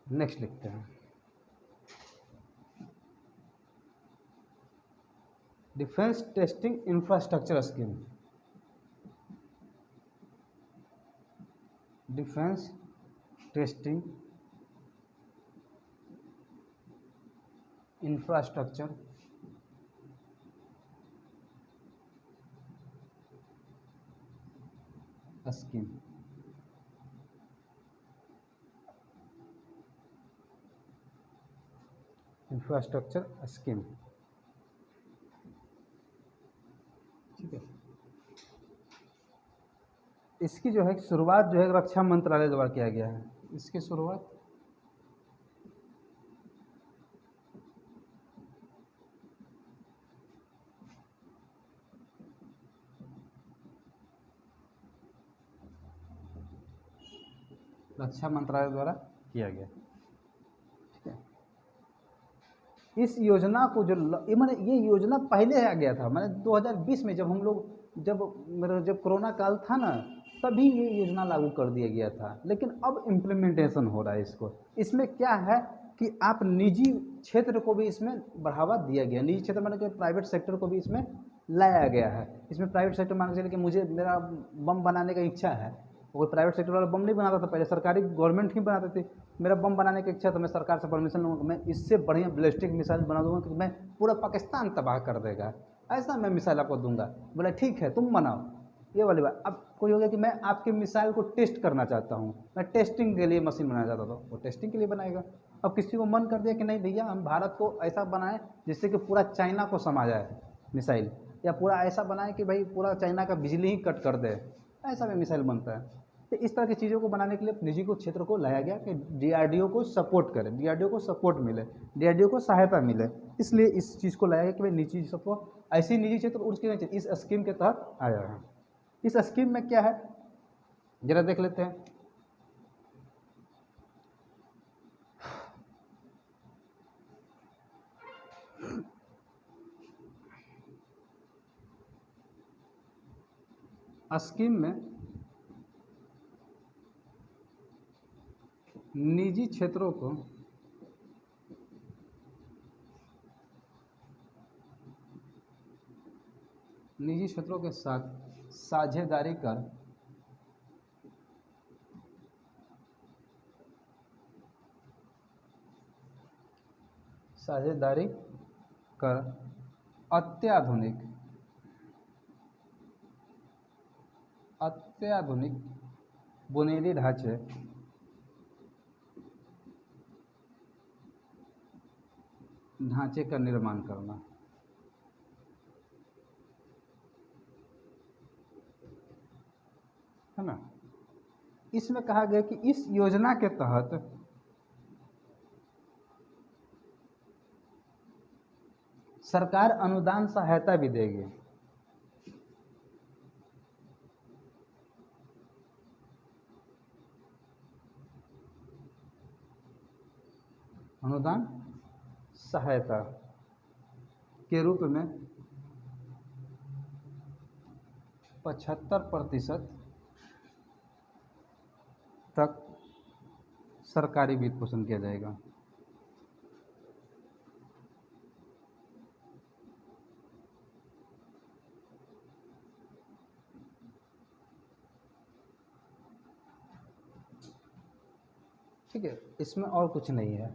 Next लिखते हैं, defence testing infrastructure scheme. Defence testing infrastructure scheme. Infrastructure scheme, ठीक है। इसकी जो है शुरुआत जो है रक्षा मंत्रालय द्वारा किया गया है। इसकी शुरुआत रक्षा मंत्रालय द्वारा किया गया, ठीक है। इस योजना को जो मैंने ये योजना पहले आ गया था, मैंने 2020 में जब हम लोग जब कोरोना काल था ना, तभी ये योजना लागू कर दिया गया था, लेकिन अब इम्प्लीमेंटेशन हो रहा है इसको। इसमें क्या है कि आप निजी क्षेत्र को भी इसमें बढ़ावा दिया गया, निजी क्षेत्र माने कि प्राइवेट सेक्टर को भी इसमें लाया गया है। इसमें प्राइवेट सेक्टर मान के चलिए कि मुझे मेरा बम बनाने का इच्छा है, कोई प्राइवेट सेक्टर वाला बम नहीं बनाता था पहले, सरकारी गवर्नमेंट ही बनाते थे। मेरा बम बनाने की इच्छा, तो मैं सरकार से परमिशन लूँगा, मैं इससे बढ़िया बैलिस्टिक मिसाइल बना दूंगा कि मैं पूरा पाकिस्तान तबाह कर देगा, ऐसा मैं मिसाइल आपको दूंगा। बोला ठीक है तुम बनाओ, ये वाली बात। अब कोई हो गया कि मैं आपके मिसाइल को टेस्ट करना चाहता हूँ, मैं टेस्टिंग के लिए मशीन बनाना चाहता था, वो टेस्टिंग के लिए बनाएगा। अब किसी को मन कर दिया कि नहीं भैया हम भारत को ऐसा बनाएं जिससे कि पूरा चाइना को समा जाए मिसाइल, या पूरा ऐसा बनाएं कि भाई पूरा चाइना का बिजली ही कट कर दे, ऐसा भी मिसाइल बनता है। तो इस तरह की चीज़ों को बनाने के लिए निजी को क्षेत्र को लाया गया कि डीआरडीओ को सपोर्ट करे, डीआरडीओ को सपोर्ट मिले, डीआरडीओ को सहायता मिले, इसलिए इस चीज़ को लाया गया कि भाई निजी सबको ऐसी निजी क्षेत्र उसके नहीं चाहिए। इस स्कीम के तहत आया है। इस स्कीम में क्या है जरा देख लेते हैं। स्कीम में निजी क्षेत्रों को निजी क्षेत्रों के साथ साझेदारी कर साझेदारी कर अत्याधुनिक अत्याधुनिक बुनियादी ढांचे का निर्माण करना। है ना। इसमें कहा गया कि इस योजना के तहत सरकार अनुदान सहायता भी देगी। अनुदान सहायता के रूप में 75% तक सरकारी वित्त पोषण किया जाएगा। ठीक है, इसमें और कुछ नहीं है।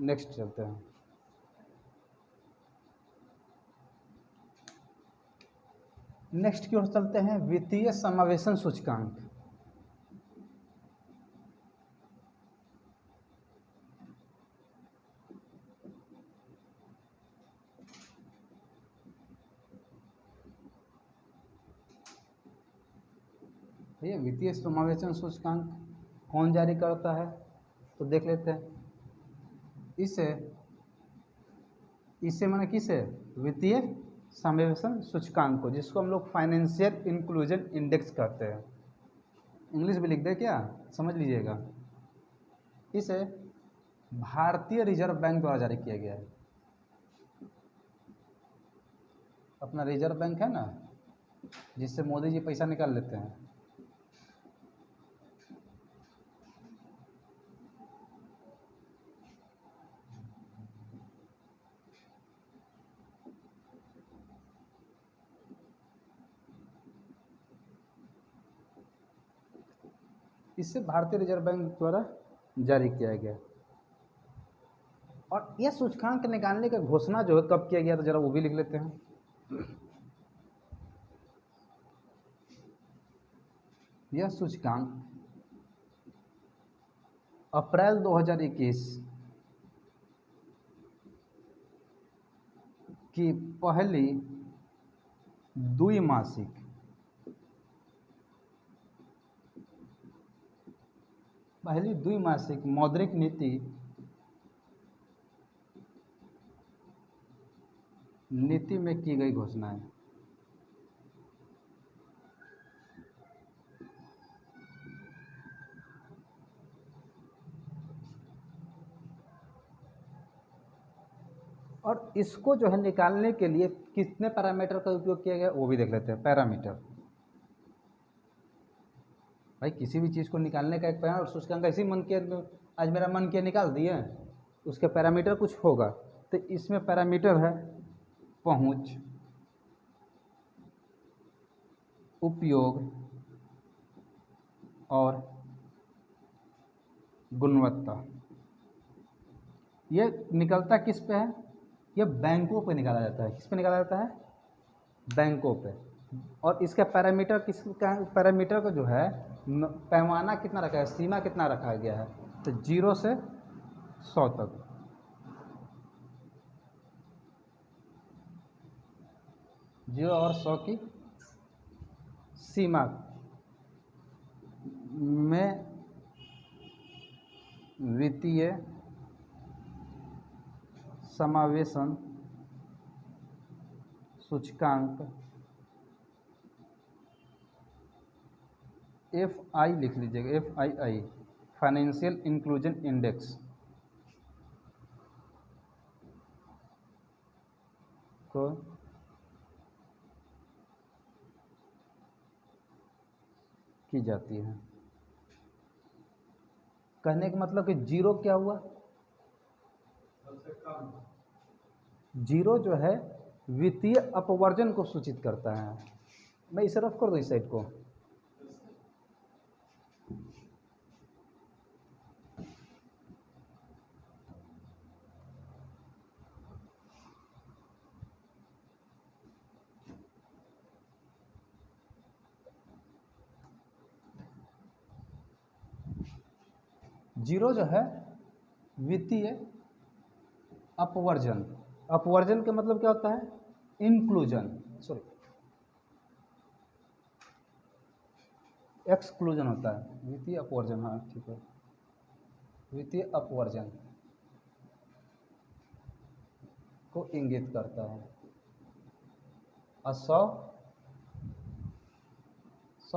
नेक्स्ट चलते हैं। नेक्स्ट की ओर चलते हैं, वित्तीय समावेशन सूचकांक। भैया वित्तीय समावेशन सूचकांक कौन जारी करता है, तो देख लेते हैं। इसे माने किसे, वित्तीय समावेशन सूचकांक को, जिसको हम लोग फाइनेंशियल इंक्लूजन इंडेक्स कहते हैं। इंग्लिश भी लिख दे क्या, समझ लीजिएगा। इसे भारतीय रिजर्व बैंक द्वारा जारी किया गया है। अपना रिजर्व बैंक है ना, जिससे मोदी जी पैसा निकाल लेते हैं, इसे भारतीय रिजर्व बैंक द्वारा जारी किया गया। और यह सूचकांक निकालने का घोषणा जो है कब किया गया, तो जरा वो भी लिख लेते हैं। यह सूचकांक अप्रैल 2021 की पहली द्विमासिक मौद्रिक नीति में की गई घोषणा है। और इसको जो है निकालने के लिए कितने पैरामीटर का उपयोग किया गया वो भी देख लेते हैं। पैरामीटर, भाई किसी भी चीज़ को निकालने का एक पैरामीटर, और सूचकांक ऐसे ही मन के आज मेरा मन किया निकाल दिए, उसके पैरामीटर कुछ होगा। तो इसमें पैरामीटर है पहुंच, उपयोग और गुणवत्ता। ये निकलता किस पे है? ये बैंकों पे निकाला जाता है। किस पे निकाला जाता है? बैंकों पे। और इसका पैरामीटर पैरामीटर का जो है पैमाना कितना रखा है, सीमा कितना रखा गया है, तो 0 से 100 तक। जीरो और 100 की सीमा में वित्तीय समावेशन सूचकांक FI लिख लीजिएगा, FII, फाइनेंशियल इंक्लूजन इंडेक्स को की जाती है। कहने का मतलब कि 0 क्या हुआ? जीरो जो है वित्तीय अपवर्जन को सूचित करता है। मैं इसे रफ कर दूं इस साइड को। जीरो जो है वित्तीय अपवर्जन। अपवर्जन का मतलब क्या होता है? इंक्लूजन, सॉरी एक्सक्लूजन होता है। वित्तीय अपवर्जन, हाँ ठीक है, वित्तीय अपवर्जन को इंगित करता है। और 100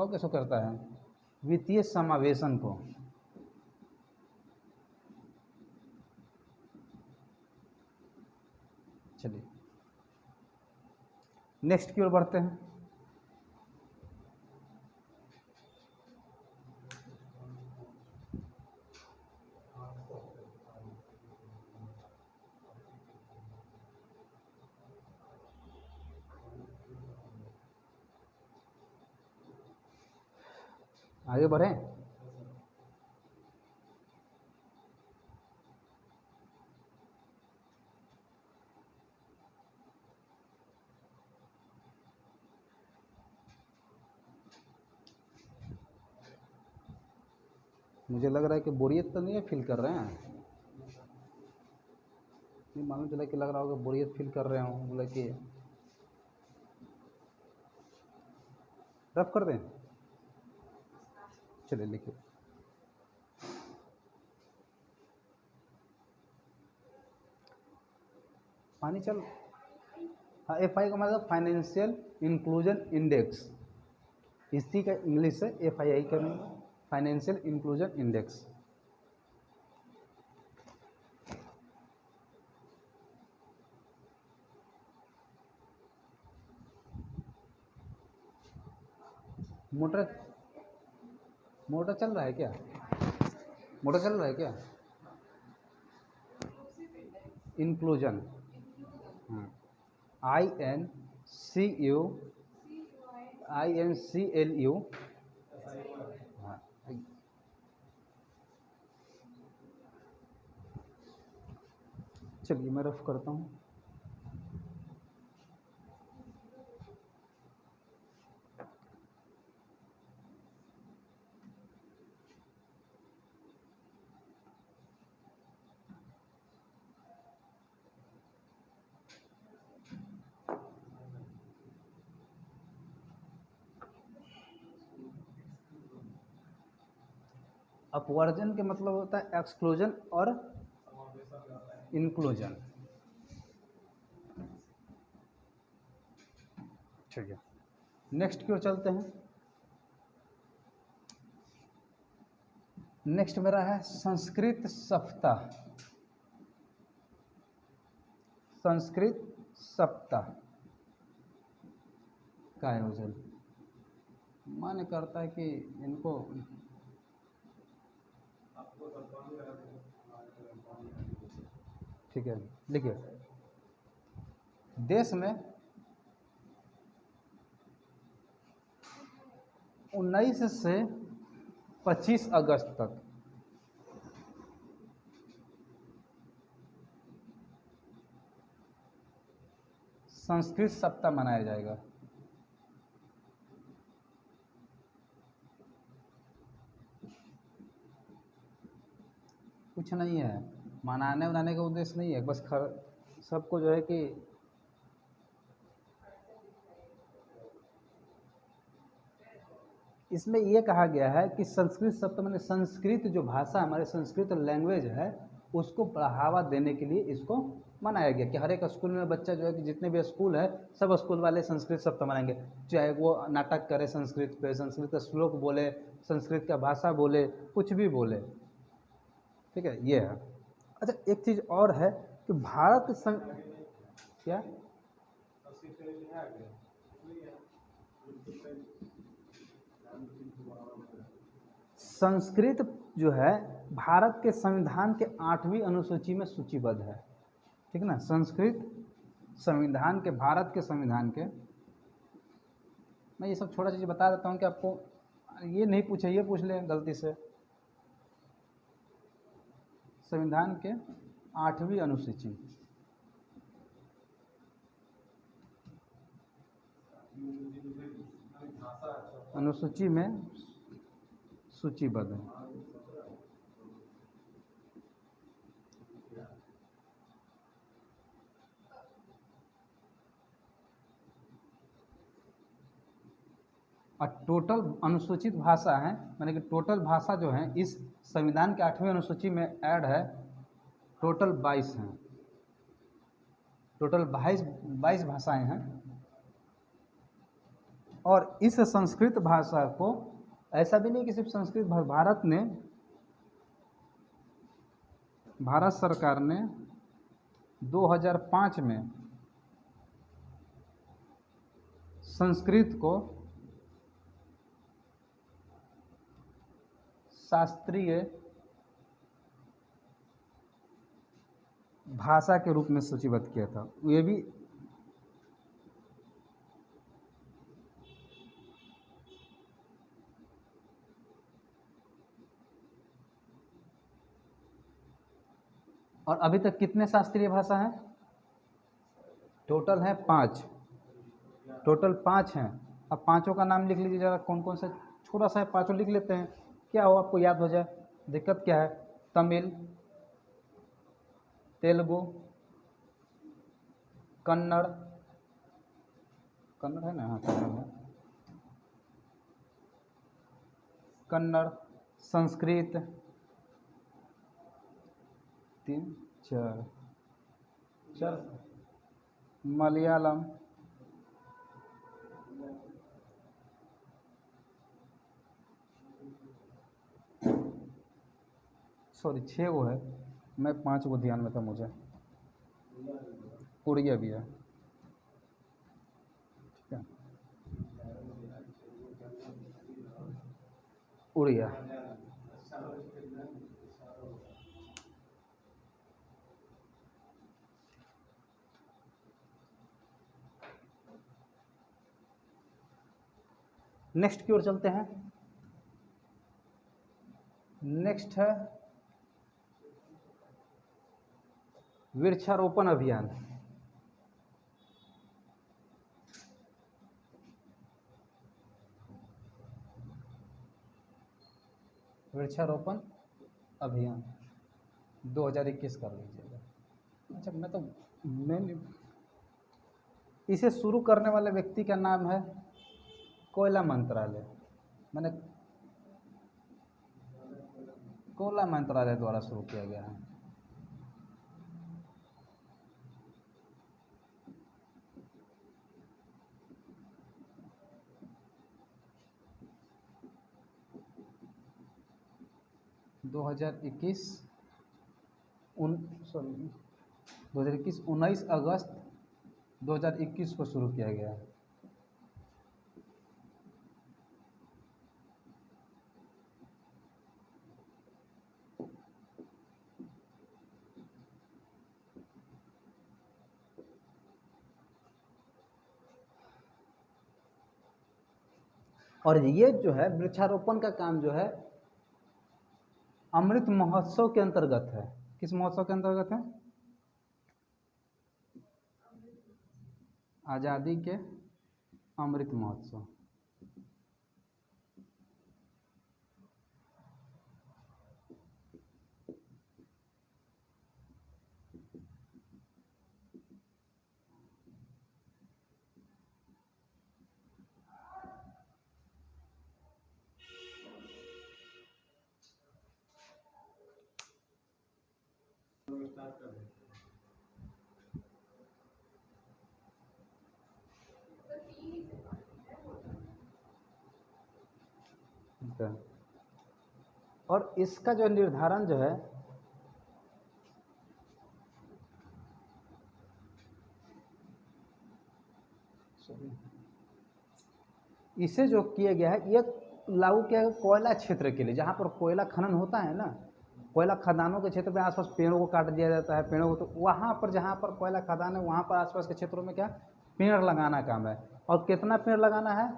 कैसे करता है? वित्तीय समावेशन को। चलिए नेक्स्ट की ओर बढ़ते हैं। आगे बढ़ें। मुझे लग रहा है कि बोरियत तो नहीं है फील कर रहे हैं? नहीं, मालूम चला कि लग रहा होगा बोरियत फील कर रहे हो। बोला कि रफ कर दें। चलिए लिखिए। पानी चल। हाँ, FI का मतलब फाइनेंशियल इंक्लूजन इंडेक्स, इसी का इंग्लिश है FII करेंगे, फाइनेंशियल इंक्लूजन इंडेक्स। मोटर चल रहा है क्या? मोटर चल रहा है क्या? इंक्लूजन, INCLU, हाँ चलिए मैं रफ करता हूँ। अपवर्जन के मतलब होता है एक्सक्लूजन और इंक्लूजन। ठीक है, नेक्स्ट की ओर चलते हैं। नेक्स्ट मेरा है संस्कृत सप्ताह। संस्कृत सप्ताह का आयोजन मन करता है कि इनको ठीक है देखिए, देश में 19 से 25 अगस्त तक संस्कृत सप्ताह मनाया जाएगा। कुछ नहीं है, मनाने उनाने का उद्देश्य नहीं है, बस सबको जो है कि इसमें यह कहा गया है कि संस्कृत सप्ताह मैंने संस्कृत जो भाषा हमारे संस्कृत लैंग्वेज है उसको बढ़ावा देने के लिए इसको मनाया गया कि हर एक स्कूल में बच्चा जो है कि जितने भी स्कूल है सब स्कूल वाले संस्कृत सप्ताह मनाएंगे, चाहे वो नाटक करे संस्कृत पे, संस्कृत का श्लोक बोले, संस्कृत का भाषा बोले, कुछ भी बोले। ठीक है, ये है। अच्छा, एक चीज़ और है कि क्या संस्कृत जो है भारत के संविधान के 8वीं अनुसूची में सूचीबद्ध है। ठीक है ना, संस्कृत संविधान के, भारत के संविधान के, मैं ये सब छोटा चीज़ बता देता हूँ कि आपको ये नहीं पूछे, ये पूछ लें गलती से। संविधान के 8वीं अनुसूची में सूचीबद्ध है। और टोटल अनुसूचित भाषा है, माने कि टोटल भाषा जो है इस संविधान के 8वीं अनुसूची में ऐड है, टोटल 22 हैं। टोटल 22 भाषाएं हैं। और इस संस्कृत भाषा को ऐसा भी नहीं कि सिर्फ संस्कृत, भारत सरकार ने 2005 में संस्कृत को शास्त्रीय भाषा के रूप में सूचीबद्ध किया था। ये भी और अभी तक कितने शास्त्रीय भाषा हैं? टोटल है 5। टोटल 5 हैं। अब पांचों का नाम लिख लीजिए जरा, कौन कौन सा, छोटा सा है, पांचों लिख लेते हैं, क्या हो आपको याद हो जाए, दिक्कत क्या है? तमिल, तेलुगु, कन्नड़, कन्नड़ है ना, हाँ कन्नड़ है, कन्नड़, संस्कृत, 3 4 मलयालम, सॉरी 6 वो है, मैं 5 को ध्यान में था मुझे, उड़िया भी है। ठीक है, उड़िया। नेक्स्ट की ओर चलते हैं। नेक्स्ट है वृक्षारोपण अभियान। वृक्षारोपण अभियान 2021 कर लीजिएगा। अच्छा मैं इसे शुरू करने वाले व्यक्ति का नाम है कोयला मंत्रालय। मैंने कोयला मंत्रालय द्वारा शुरू किया गया है। दो हजार इक्कीस 19 अगस्त 2021 को शुरू किया गया है। और ये जो है वृक्षारोपण का काम जो है अमृत महोत्सव के अंतर्गत है। किस महोत्सव के अंतर्गत है? आज़ादी के अमृत महोत्सव। और इसका जो निर्धारण जो है इसे जो किया गया है ये लागू किया गया कोयला क्षेत्र के लिए, जहाँ पर कोयला खनन होता है ना, कोयला खदानों के क्षेत्र में आसपास पेड़ों को काट दिया जाता है, पेड़ों को, तो वहाँ पर जहाँ पर कोयला खदान है वहाँ पर आसपास के क्षेत्रों में क्या पेड़ लगाना काम है। और कितना पेड़ लगाना है?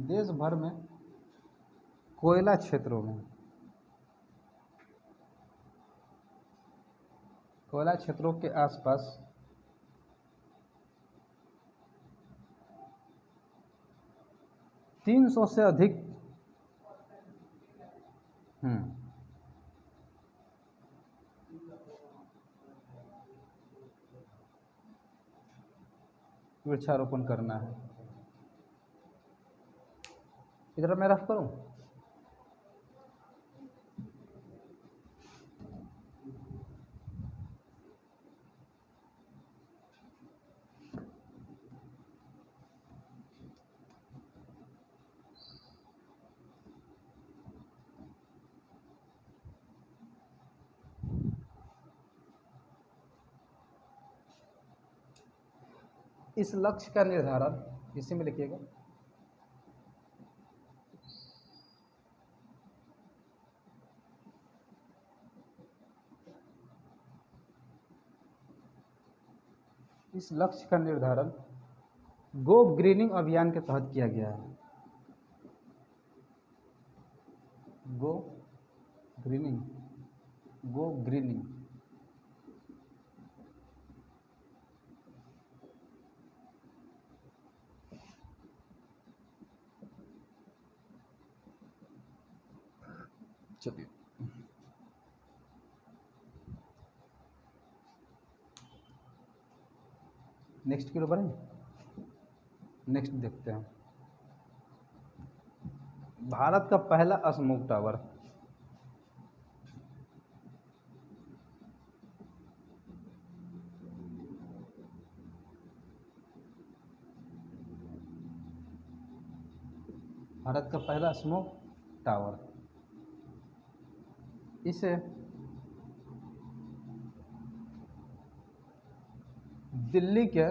देश भर में कोयला क्षेत्रों में, कोयला क्षेत्रों के आसपास 300 से अधिक वृक्षारोपण करना है। इधर मैं रफ करूं? इस लक्ष्य का निर्धारण इसी में लिखिएगा। इस लक्ष्य का निर्धारण गो ग्रीनिंग अभियान के तहत किया गया है। गो ग्रीनिंग, गो ग्रीनिंग। चलिए नेक्स्ट की ओर बढ़ें। नेक्स्ट देखते हैं भारत का पहला स्मोक टावर। भारत का पहला स्मोक टावर, इसे दिल्ली के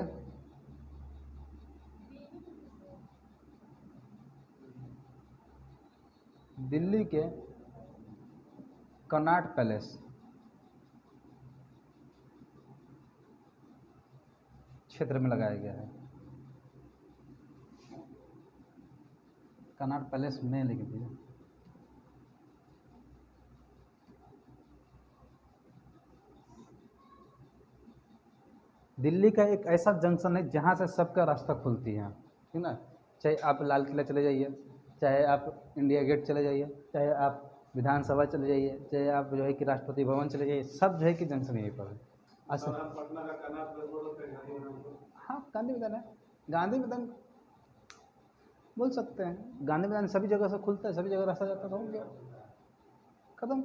कनॉट पैलेस क्षेत्र में लगाया गया है। कनॉट पैलेस में लिख दिया। दिल्ली का एक ऐसा जंक्शन है जहाँ से सबका रास्ता खुलती है, ठीक ना। चाहे आप लाल किला चले जाइए, चाहे आप इंडिया गेट चले जाइए, चाहे आप विधानसभा चले जाइए, चाहे आप जो है कि राष्ट्रपति भवन चले जाइए, सब जो है कि जंक्शन यहीं पर है। हाँ, गांधी मैदान है। गांधी मैदान बोल सकते हैं, गांधी मैदान सभी जगह से खुलता है, सभी जगह रास्ता जाता है, हो गया, खत्म।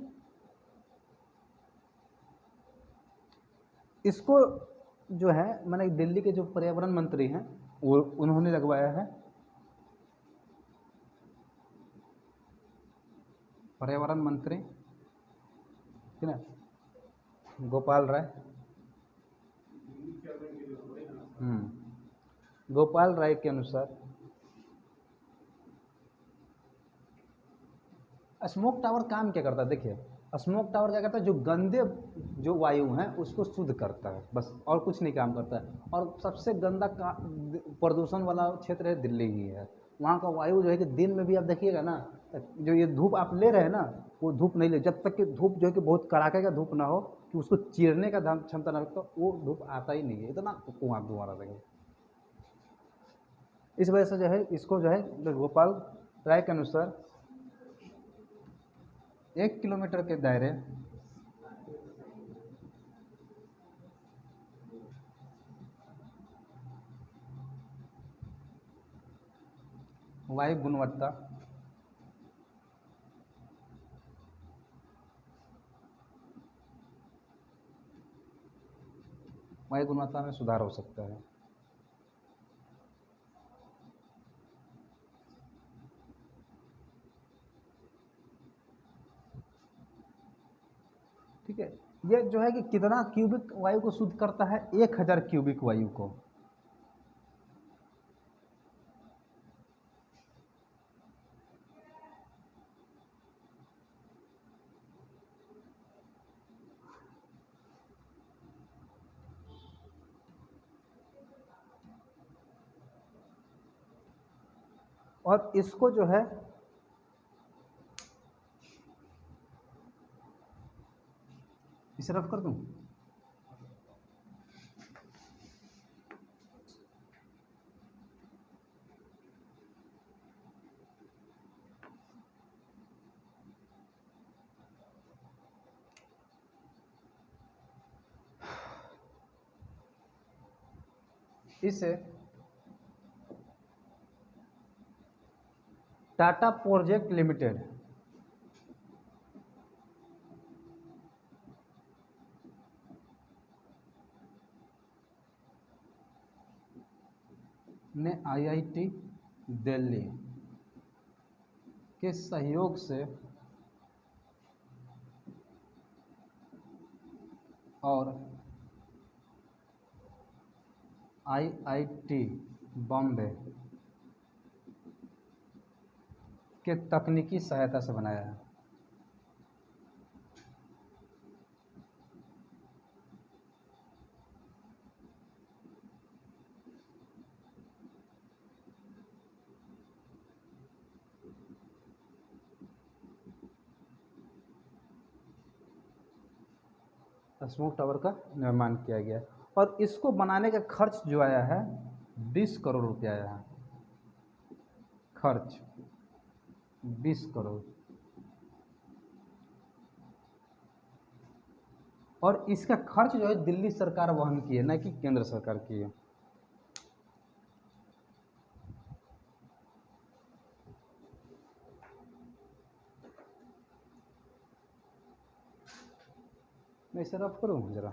इसको जो है मैंने दिल्ली के जो पर्यावरण मंत्री हैं वो उन्होंने लगवाया है, पर्यावरण मंत्री, ठीक है, गोपाल राय। गोपाल राय के अनुसार स्मोक टावर काम क्या करता है, देखिए स्मोक टावर क्या करता है, जो गंदे जो वायु हैं उसको शुद्ध करता है, बस और कुछ नहीं काम करता है। और सबसे गंदा प्रदूषण वाला क्षेत्र है दिल्ली ही है। वहाँ का वायु जो है कि दिन में भी आप देखिएगा ना, जो ये धूप आप ले रहे हैं ना, वो धूप नहीं ले, जब तक कि धूप जो है कि बहुत कड़ाके का धूप ना हो कि उसको चीरने का क्षमता ना रखता, वो धूप आता ही नहीं है, इतना कुआं धुआं रहेगा। इस वजह से जो है इसको जो है गोपाल राय के अनुसार 1 किलोमीटर के दायरे वायु गुणवत्ता में सुधार हो सकता है। ठीक है, ये जो है कि कितना क्यूबिक वायु को शुद्ध करता है, 1000 क्यूबिक वायु को। और इसको जो है इसे रफ कर दूं, इसे टाटा प्रोजेक्ट लिमिटेड ने IIT दिल्ली के सहयोग से और IIT बॉम्बे के तकनीकी सहायता से बनाया है। स्मोक टावर का निर्माण किया गया है और इसको बनाने का खर्च जो आया है 20 करोड़ रुपया आया है, खर्च 20 करोड़। और इसका खर्च जो है दिल्ली सरकार वहन की है, न कि केंद्र सरकार की है। मैं इसे रफ करूँ जरा।